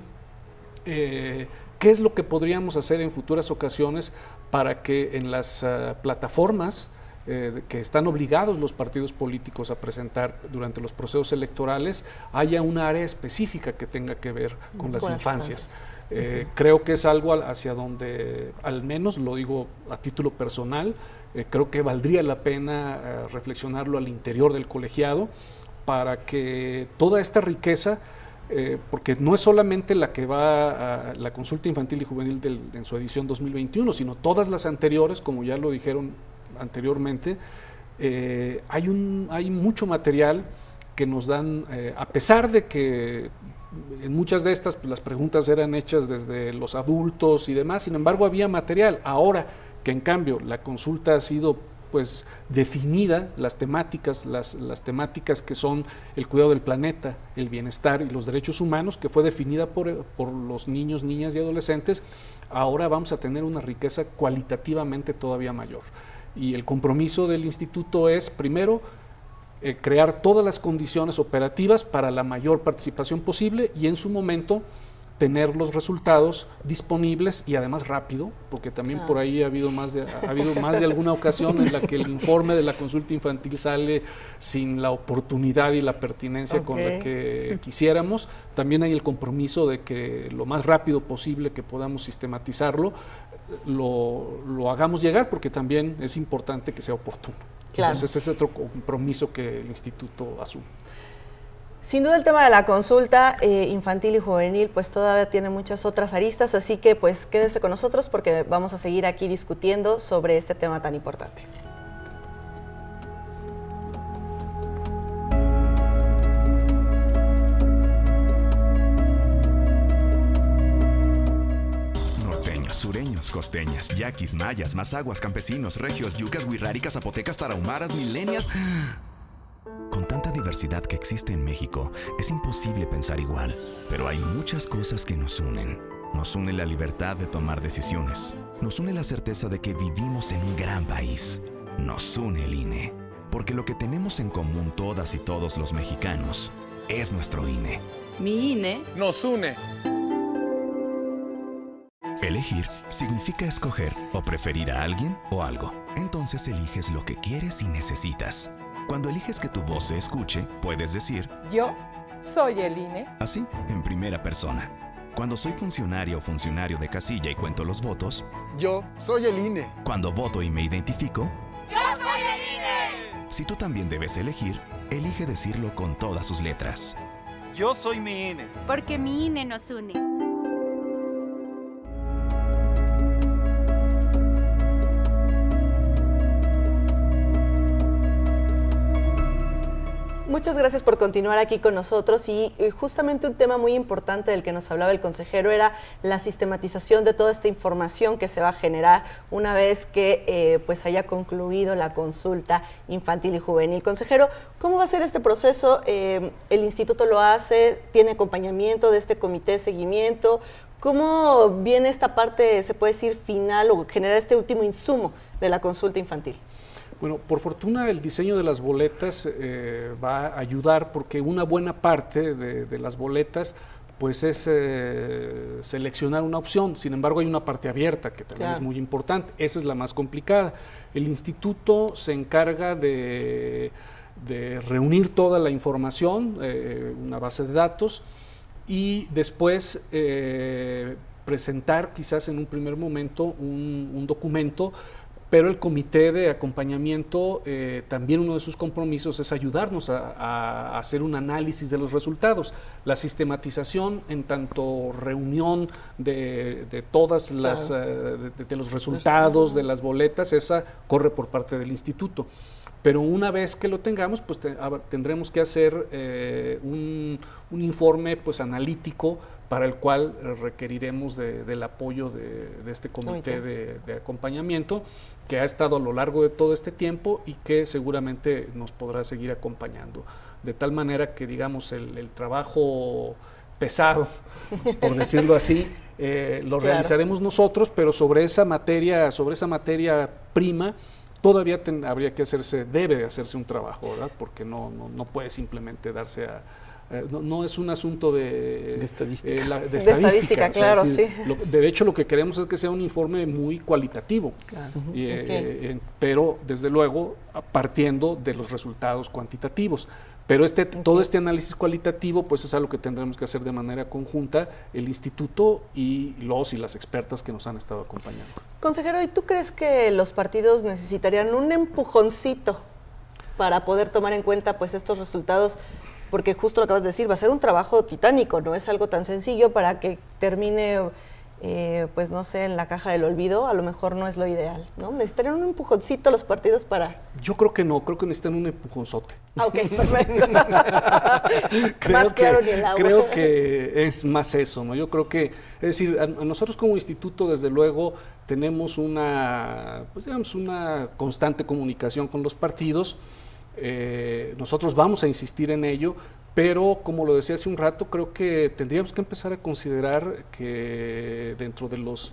qué es lo que podríamos hacer en futuras ocasiones para que en las plataformas que están obligados los partidos políticos a presentar durante los procesos electorales haya una área específica que tenga que ver con las infancias. Creo que es algo hacia donde, al menos lo digo a título personal, creo que valdría la pena reflexionarlo al interior del colegiado para que toda esta riqueza, porque no es solamente la que va a la consulta infantil y juvenil en su edición 2021, sino todas las anteriores, como ya lo dijeron anteriormente, hay mucho material que nos dan, a pesar de que en muchas de estas pues, las preguntas eran hechas desde los adultos y demás, sin embargo había material. Ahora que en cambio la consulta ha sido pues definida, las temáticas que son el cuidado del planeta, el bienestar y los derechos humanos, que fue definida por los niños, niñas y adolescentes, ahora vamos a tener una riqueza cualitativamente todavía mayor. Y el compromiso del instituto es, primero, crear todas las condiciones operativas para la mayor participación posible y en su momento tener los resultados disponibles y además rápido, porque también por ahí ha habido más de alguna ocasión en la que el informe de la consulta infantil sale sin la oportunidad y la pertinencia con la que quisiéramos. También hay el compromiso de que lo más rápido posible que podamos sistematizarlo, lo hagamos llegar, porque también es importante que sea oportuno. Claro. Entonces ese es otro compromiso que el instituto asume. Sin duda el tema de la consulta infantil y juvenil pues todavía tiene muchas otras aristas, así que pues quédese con nosotros porque vamos a seguir aquí discutiendo sobre este tema tan importante. Sureños, costeñas, yaquis, mayas, mazaguas, campesinos, regios, yucas, wixárikas, zapotecas, tarahumaras, milenias. Con tanta diversidad que existe en México, es imposible pensar igual. Pero hay muchas cosas que nos unen. Nos une la libertad de tomar decisiones. Nos une la certeza de que vivimos en un gran país. Nos une el INE. Porque lo que tenemos en común todas y todos los mexicanos es nuestro INE. Mi INE nos une. Elegir significa escoger o preferir a alguien o algo. Entonces eliges lo que quieres y necesitas. Cuando eliges que tu voz se escuche, puedes decir: yo soy el INE. Así, en primera persona. Cuando soy funcionario o funcionario de casilla y cuento los votos: yo soy el INE. Cuando voto y me identifico: yo soy el INE. Si tú también debes elegir, elige decirlo con todas sus letras. Yo soy mi INE. Porque mi INE nos une. Muchas gracias por continuar aquí con nosotros y justamente un tema muy importante del que nos hablaba el consejero era la sistematización de toda esta información que se va a generar una vez que pues haya concluido la consulta infantil y juvenil. Consejero, ¿cómo va a ser este proceso? ¿El instituto lo hace? ¿Tiene acompañamiento de este comité de seguimiento? ¿Cómo viene esta parte, se puede decir, final o generar este último insumo de la consulta infantil? Bueno, por fortuna el diseño de las boletas va a ayudar porque una buena parte de las boletas pues es seleccionar una opción. Sin embargo, hay una parte abierta que también es muy importante. Esa es la más complicada. El instituto se encarga de reunir toda la información, una base de datos, y después presentar quizás en un primer momento un documento. Pero el comité de acompañamiento, también uno de sus compromisos es ayudarnos a hacer un análisis de los resultados. La sistematización en tanto reunión de todas las, de los resultados de las boletas, esa corre por parte del instituto. Pero una vez que lo tengamos, pues tendremos que hacer un informe pues analítico para el cual requeriremos del apoyo de este comité de acompañamiento que ha estado a lo largo de todo este tiempo y que seguramente nos podrá seguir acompañando. De tal manera que, digamos, el trabajo pesado, por decirlo así, lo realizaremos nosotros, pero sobre esa materia prima, todavía habría que debe de hacerse un trabajo, ¿verdad? Porque no puede simplemente darse a... No es un asunto de estadística. De estadística, claro, sí. De hecho, lo que queremos es que sea un informe muy cualitativo, pero desde luego partiendo de los resultados cuantitativos. Pero todo este análisis cualitativo pues es algo que tendremos que hacer de manera conjunta el instituto y las expertas que nos han estado acompañando. Consejero, ¿y tú crees que los partidos necesitarían un empujoncito para poder tomar en cuenta pues estos resultados? Porque justo lo acabas de decir, va a ser un trabajo titánico, no es algo tan sencillo para que termine, pues no sé, en la caja del olvido, a lo mejor no es lo ideal, ¿no? ¿Necesitarían un empujoncito los partidos para...? Yo creo que no, creo que necesitan un empujonzote. Ah, ok, perfecto. Más claro ni el agua. Creo que es más eso, ¿no? Yo creo que, es decir, a nosotros como instituto, desde luego, tenemos una constante comunicación con los partidos. Nosotros vamos a insistir en ello, pero como lo decía hace un rato, creo que tendríamos que empezar a considerar que dentro de los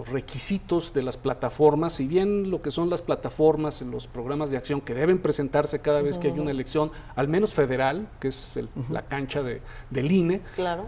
requisitos de las plataformas, si bien lo que son las plataformas en los programas de acción que deben presentarse cada vez que hay una elección, al menos federal, que es la cancha del INE, claro.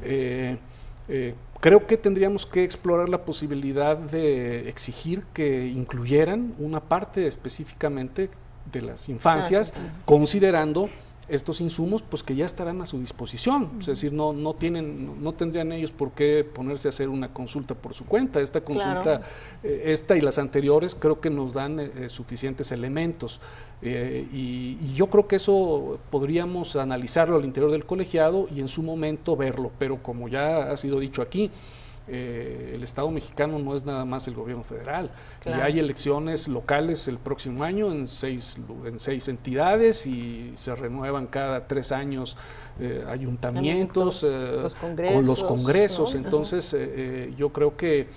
Creo que tendríamos que explorar la posibilidad de exigir que incluyeran una parte específicamente de las infancias, considerando estos insumos pues que ya estarán a su disposición, es decir, no tendrían ellos por qué ponerse a hacer una consulta por su cuenta. Esta consulta, esta y las anteriores, creo que nos dan suficientes elementos y yo creo que eso podríamos analizarlo al interior del colegiado y en su momento verlo, pero como ya ha sido dicho aquí, el Estado mexicano no es nada más el gobierno federal, y hay elecciones locales el próximo año en seis entidades y se renuevan cada 3 años ayuntamientos con los congresos, ¿no? Entonces yo creo que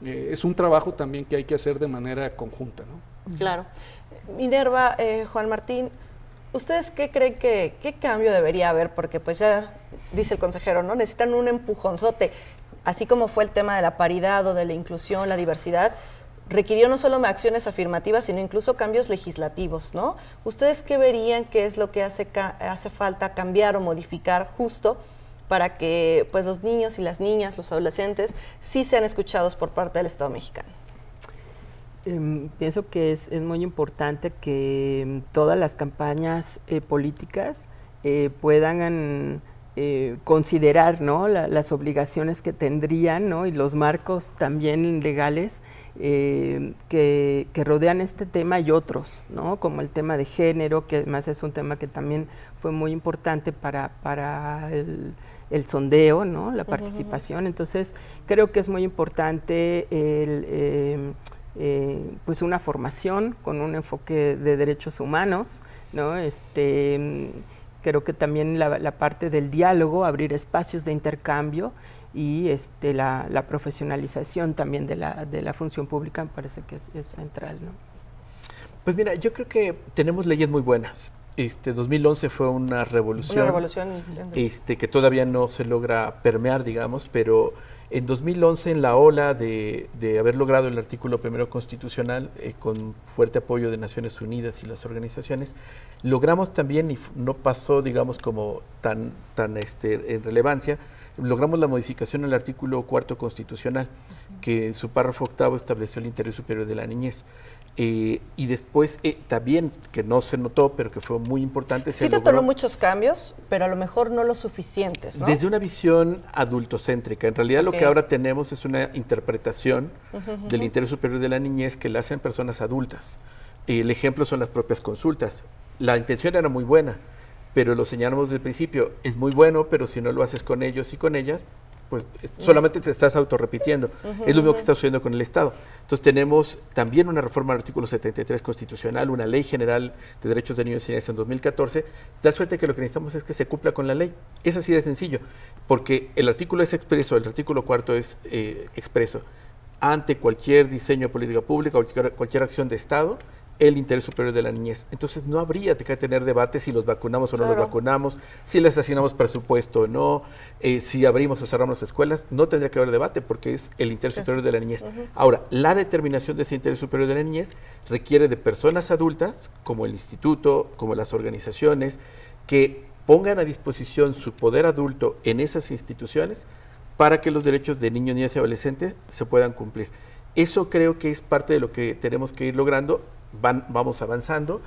es un trabajo también que hay que hacer de manera conjunta, ¿no? Claro. Minerva, Juan Martín, ¿ustedes qué creen qué cambio debería haber? Porque pues ya dice el consejero, ¿no? Necesitan un empujonzote. Así como fue el tema de la paridad o de la inclusión, la diversidad, requirió no solo acciones afirmativas, sino incluso cambios legislativos, ¿no? ¿Ustedes qué verían que es lo que hace falta cambiar o modificar justo para que pues, los niños y las niñas, los adolescentes, sí sean escuchados por parte del Estado mexicano? Pienso que es muy importante que todas las campañas políticas puedan... considerar, ¿no? las obligaciones que tendrían, ¿no? Y los marcos también legales que rodean este tema y otros, ¿no? Como el tema de género, que además es un tema que también fue muy importante para el sondeo, ¿no? La participación. Entonces, creo que es muy importante pues una formación con un enfoque de derechos humanos, ¿no? Creo que también la parte del diálogo, abrir espacios de intercambio y la profesionalización también de la función pública me parece que es central, ¿no? Pues mira, yo creo que tenemos leyes muy buenas. 2011 fue una revolución. Una revolución. Que todavía no se logra permear, digamos, pero en 2011, en la ola de haber logrado el artículo primero constitucional, con fuerte apoyo de Naciones Unidas y las organizaciones, logramos también, y no pasó, digamos, como tan en relevancia, logramos la modificación al artículo cuarto constitucional, que en su párrafo octavo estableció el interés superior de la niñez. Y después también, que no se notó, pero que fue muy importante. Sí detonó muchos cambios, pero a lo mejor no los suficientes, ¿no? Desde una visión adultocéntrica. En realidad lo que ahora tenemos es una interpretación del interés superior de la niñez que la hacen personas adultas. El ejemplo son las propias consultas. La intención era muy buena, pero lo señalamos desde el principio. Es muy bueno, pero si no lo haces con ellos y con ellas, pues solamente te estás autorrepitiendo. Es lo mismo que está sucediendo con el Estado. Entonces tenemos también una reforma al artículo 73 constitucional, una ley general de derechos de niños y niñas en 2014, de tal suerte que lo que necesitamos es que se cumpla con la ley. Es así de sencillo, porque el artículo es expreso, el artículo cuarto es expreso. Ante cualquier diseño de política pública o cualquier acción de Estado, el interés superior de la niñez. Entonces no habría que tener debate si los vacunamos o no los vacunamos, si les asignamos presupuesto o no, si abrimos o cerramos las escuelas. No tendría que haber debate porque es el interés superior de la niñez. Ahora, la determinación de ese interés superior de la niñez requiere de personas adultas, como el instituto, como las organizaciones, que pongan a disposición su poder adulto en esas instituciones para que los derechos de niños, niñas y adolescentes se puedan cumplir. Eso creo que es parte de lo que tenemos que ir logrando. Vamos avanzando,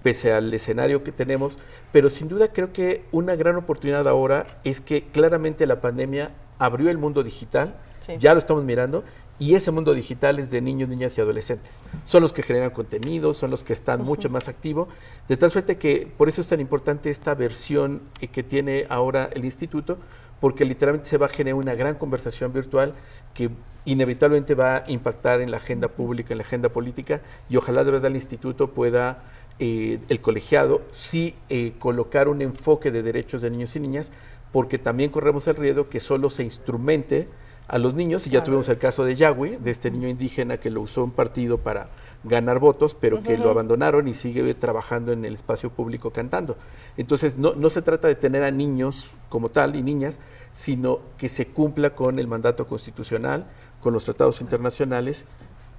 pese al escenario que tenemos, pero sin duda creo que una gran oportunidad ahora es que claramente la pandemia abrió el mundo digital, ya lo estamos mirando, y ese mundo digital es de niños, niñas y adolescentes. Son los que generan contenido, son los que están mucho más activos, de tal suerte que por eso es tan importante esta versión que tiene ahora el instituto, porque literalmente se va a generar una gran conversación virtual que inevitablemente va a impactar en la agenda pública, en la agenda política, y ojalá de verdad el instituto pueda, el colegiado, sí colocar un enfoque de derechos de niños y niñas, porque también corremos el riesgo que solo se instrumente a los niños, y ya tuvimos el caso de Yahweh, de este niño indígena que lo usó un partido para ganar votos, pero que lo abandonaron y sigue trabajando en el espacio público cantando. Entonces, no se trata de tener a niños como tal y niñas, sino que se cumpla con el mandato constitucional, con los tratados internacionales,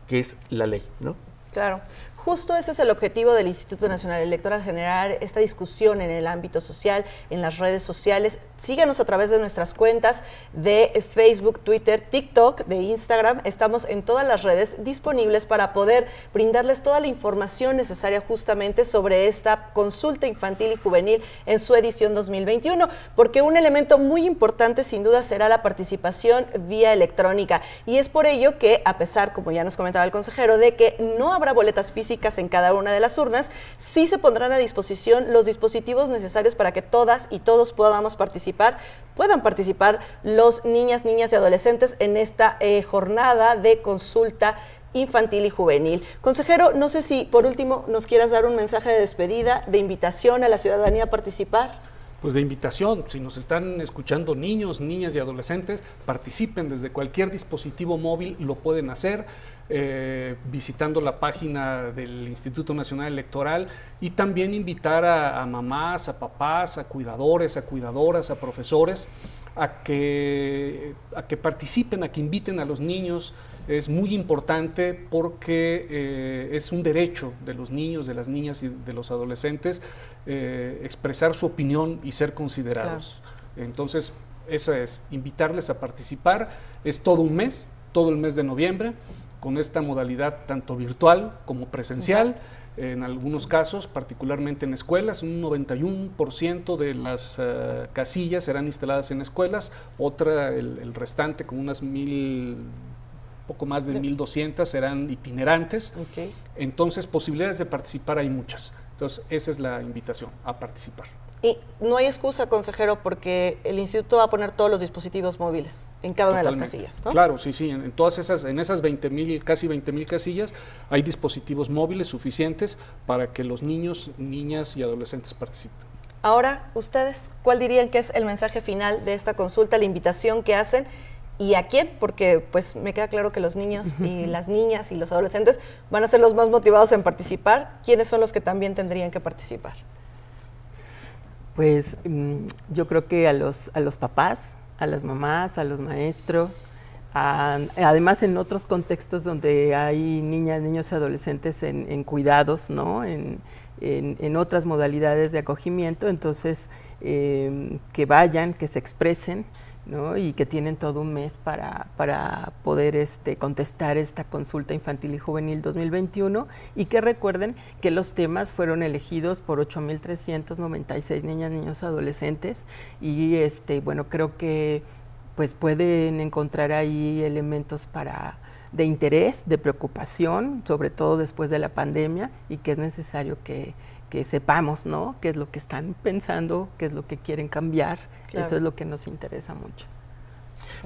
que es la ley, ¿no? Claro. Justo ese es el objetivo del Instituto Nacional Electoral, generar esta discusión en el ámbito social, en las redes sociales. Síganos a través de nuestras cuentas de Facebook, Twitter, TikTok, de Instagram. Estamos en todas las redes disponibles para poder brindarles toda la información necesaria justamente sobre esta consulta infantil y juvenil en su edición 2021, porque un elemento muy importante sin duda será la participación vía electrónica. Y es por ello que, a pesar, como ya nos comentaba el consejero, de que no habrá boletas físicas en cada una de las urnas, sí se pondrán a disposición los dispositivos necesarios para que todas y todos puedan participar los niñas y adolescentes en esta jornada de consulta infantil y juvenil. Consejero, no sé si por último nos quieras dar un mensaje de despedida, de invitación a la ciudadanía a participar. Pues de invitación, si nos están escuchando niños, niñas y adolescentes, participen desde cualquier dispositivo móvil, lo pueden hacer, visitando la página del Instituto Nacional Electoral, y también invitar a mamás, a papás, a cuidadores, a cuidadoras, a profesores, a que participen, a que inviten a los niños. Es muy importante porque es un derecho de los niños, de las niñas y de los adolescentes expresar su opinión y ser considerados. Claro. Entonces, esa es, invitarles a participar. Es todo un mes, todo el mes de noviembre, con esta modalidad tanto virtual como presencial. En algunos casos, particularmente en escuelas, un 91% de las casillas serán instaladas en escuelas, el restante, como unas poco más de 1,200 serán itinerantes. Entonces, posibilidades de participar hay muchas. Entonces, esa es la invitación, a participar. Y no hay excusa, consejero, porque el instituto va a poner todos los dispositivos móviles en cada una de las casillas, ¿no? Claro, sí, en todas esas 20,000, casi 20,000 casillas, hay dispositivos móviles suficientes para que los niños, niñas y adolescentes participen. Ahora, ustedes, ¿cuál dirían que es el mensaje final de esta consulta, la invitación que hacen? ¿Y a quién? Porque pues me queda claro que los niños y las niñas y los adolescentes van a ser los más motivados en participar. ¿Quiénes son los que también tendrían que participar? Pues yo creo que a los papás, a las mamás, a los maestros, además en otros contextos donde hay niñas, niños y adolescentes en cuidados, ¿no? En otras modalidades de acogimiento, entonces que vayan, que se expresen, ¿no? Y que tienen todo un mes para poder contestar esta consulta infantil y juvenil 2021 y que recuerden que los temas fueron elegidos por 8,396 niñas, niños, adolescentes y bueno, creo que pues pueden encontrar ahí elementos de interés, de preocupación, sobre todo después de la pandemia y que es necesario que sepamos, ¿no? Qué es lo que están pensando, qué es lo que quieren cambiar. Claro. Eso es lo que nos interesa mucho.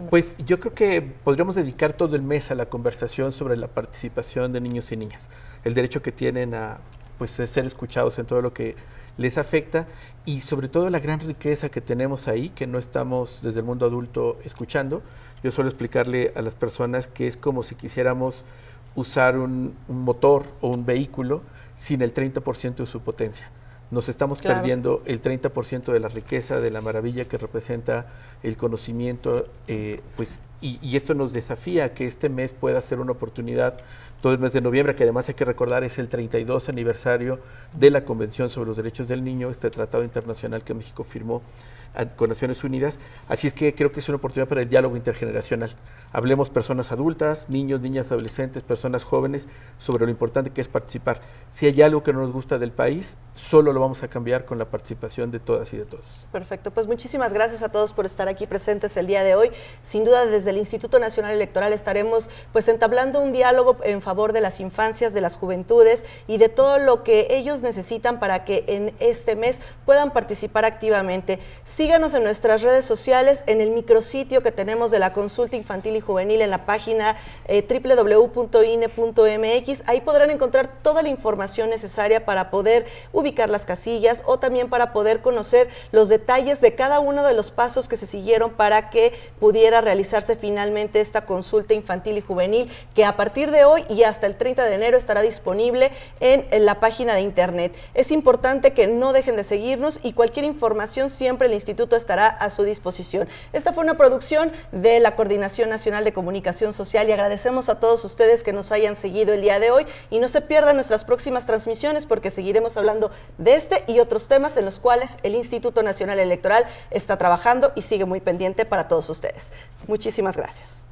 Pues yo creo que podríamos dedicar todo el mes a la conversación sobre la participación de niños y niñas, el derecho que tienen a pues, ser escuchados en todo lo que les afecta y sobre todo la gran riqueza que tenemos ahí, que no estamos desde el mundo adulto escuchando. Yo suelo explicarle a las personas que es como si quisiéramos usar un motor o un vehículo sin el 30% de su potencia. Nos estamos perdiendo el 30% de la riqueza, de la maravilla que representa el conocimiento, pues, y esto nos desafía a que este mes pueda ser una oportunidad, todo el mes de noviembre, que además hay que recordar es el 32 aniversario de la Convención sobre los Derechos del Niño, este tratado internacional que México firmó con Naciones Unidas, así es que creo que es una oportunidad para el diálogo intergeneracional. Hablemos personas adultas, niños, niñas, adolescentes, personas jóvenes, sobre lo importante que es participar. Si hay algo que no nos gusta del país, solo lo vamos a cambiar con la participación de todas y de todos. Perfecto, pues muchísimas gracias a todos por estar aquí presentes el día de hoy. Sin duda desde el Instituto Nacional Electoral estaremos pues entablando un diálogo en favor de las infancias, de las juventudes y de todo lo que ellos necesitan para que en este mes puedan participar activamente. Síganos en nuestras redes sociales, en el micrositio que tenemos de la consulta infantil y juvenil en la página www.ine.mx. Ahí podrán encontrar toda la información necesaria para poder ubicar las casillas o también para poder conocer los detalles de cada uno de los pasos que se siguieron para que pudiera realizarse finalmente esta consulta infantil y juvenil, que a partir de hoy y hasta el 30 de enero estará disponible en la página de internet. Es importante que no dejen de seguirnos y cualquier información siempre el instituto estará a su disposición. Esta fue una producción de la Coordinación Nacional de Comunicación Social y agradecemos a todos ustedes que nos hayan seguido el día de hoy y no se pierdan nuestras próximas transmisiones porque seguiremos hablando de este y otros temas en los cuales el Instituto Nacional Electoral está trabajando y sigue muy pendiente para todos ustedes. Muchísimas gracias.